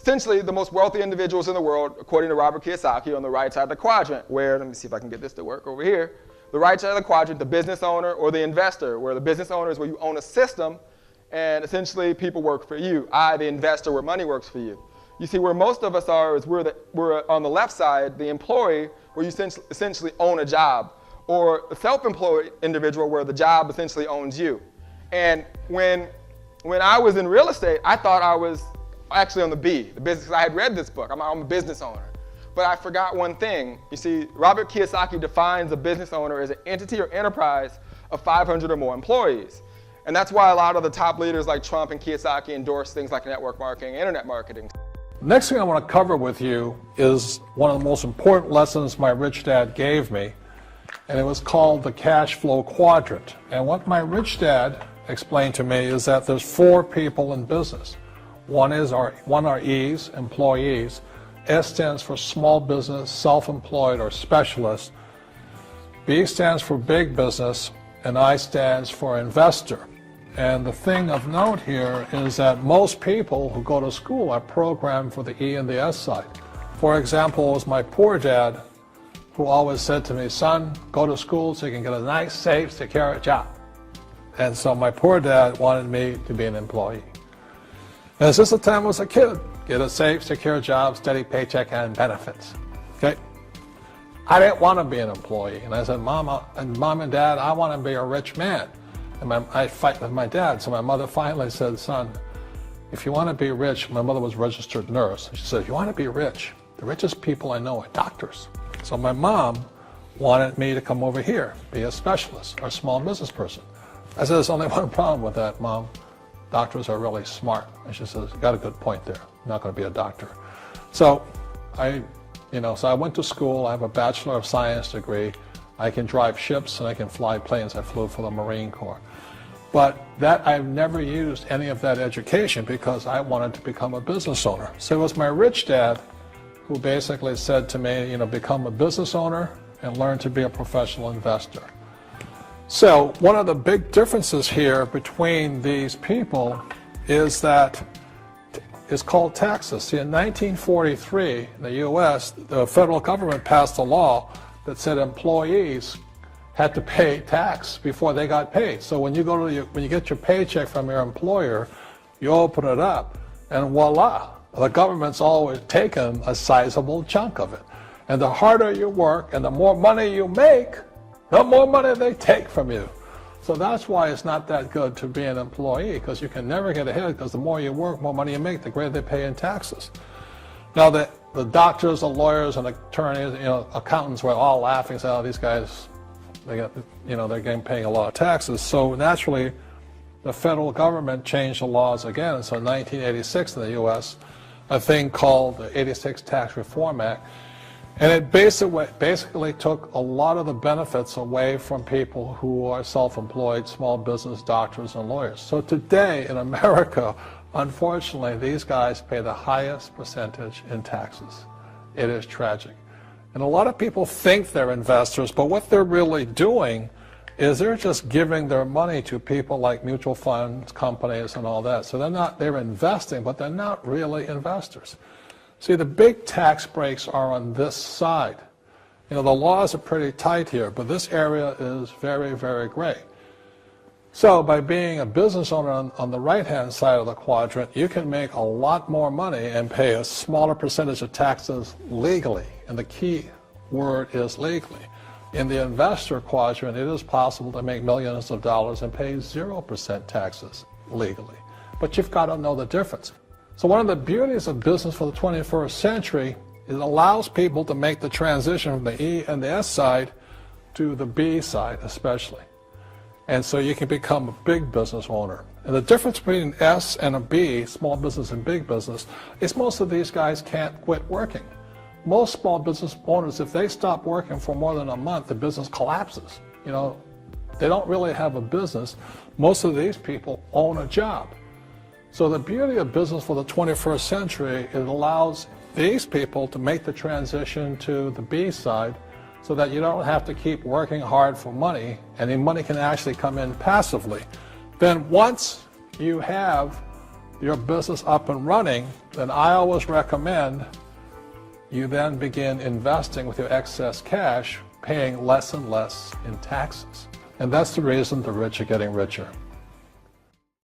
essentially the most wealthy individuals in the world, according to Robert Kiyosaki, on the right side of the quadrant, where, let me see if I can get this to work over here, the right side of the quadrant, the business owner or the investor, where the business owner is where you own a system, and essentially people work for you. The investor, where money works for you. You see, where most of us are is we're on the left side, the employee, where you essentially own a job, or a self-employed individual where the job essentially owns you. And when I was in real estate, I thought I was actually on the business, because I had read this book. I'm a business owner. But I forgot one thing. You see, Robert Kiyosaki defines a business owner as an entity or enterprise of 500 or more employees. And that's why a lot of the top leaders like Trump and Kiyosaki endorse things like network marketing, internet marketing. Next thing I want to cover with you is one of the most important lessons my rich dad gave me, and it was called the cash flow quadrant. And what my rich dad explained to me is that there's 4 people in business. One are E's, employees. S stands for small business, self-employed, or specialist. B stands for big business, and I stands for investor. And the thing of note here is that most people who go to school are programmed for the E and the S side. For example, it was my poor dad who always said to me, son, go to school so you can get a nice, safe, secure job. And so my poor dad wanted me to be an employee. And since the time I was a kid, get a safe, secure job, steady paycheck, and benefits. Okay? I didn't want to be an employee. And I said, Mom and Dad, I want to be a rich man. And I fight with my dad. So my mother finally said, son, if you want to be rich, my mother was a registered nurse. She said, if you want to be rich, the richest people I know are doctors. So my mom wanted me to come over here, be a specialist or a small business person. I said, there's only one problem with that, Mom. Doctors are really smart. And she says, you got a good point there. I'm not going to be a doctor. So I went to school. I have a Bachelor of Science degree. I can drive ships and I can fly planes. I flew for the Marine Corps. But I've never used any of that education because I wanted to become a business owner. So it was my rich dad who basically said to me, become a business owner and learn to be a professional investor. So one of the big differences here between these people is that it's called taxes. See, in 1943, in the U.S., the federal government passed a law that said employees had to pay tax before they got paid. So when you get your paycheck from your employer, you open it up, and voila, the government's always taken a sizable chunk of it. And the harder you work and the more money you make, the more money they take from you. So that's why it's not that good to be an employee, because you can never get ahead, because the more you work, more money you make, the greater they pay in taxes. Now the doctors, the lawyers, and attorneys, accountants were all laughing, saying, "Oh, these guys, they're getting paying a lot of taxes." So naturally, the federal government changed the laws again. So in 1986 in the U.S., a thing called the '86 Tax Reform Act. And it basically took a lot of the benefits away from people who are self-employed, small business, doctors, and lawyers. So today in America, unfortunately, these guys pay the highest percentage in taxes. It is tragic. And a lot of people think they're investors, but what they're really doing is they're just giving their money to people like mutual funds, companies, and all that. So they're investing, but they're not really investors. See, the big tax breaks are on this side. The laws are pretty tight here, but this area is very, very gray. So by being a business owner on the right-hand side of the quadrant, you can make a lot more money and pay a smaller percentage of taxes legally. And the key word is legally. In the investor quadrant, it is possible to make millions of dollars and pay 0% taxes legally. But you've got to know the difference. So one of the beauties of business for the 21st century is it allows people to make the transition from the E and the S side to the B side especially. And so you can become a big business owner. And the difference between an S and a B, small business and big business, is most of these guys can't quit working. Most small business owners, if they stop working for more than a month, the business collapses. They don't really have a business. Most of these people own a job. So the beauty of business for the 21st century, it allows these people to make the transition to the B side so that you don't have to keep working hard for money, and the money can actually come in passively. Then once you have your business up and running, then I always recommend you then begin investing with your excess cash, paying less and less in taxes. And that's the reason the rich are getting richer.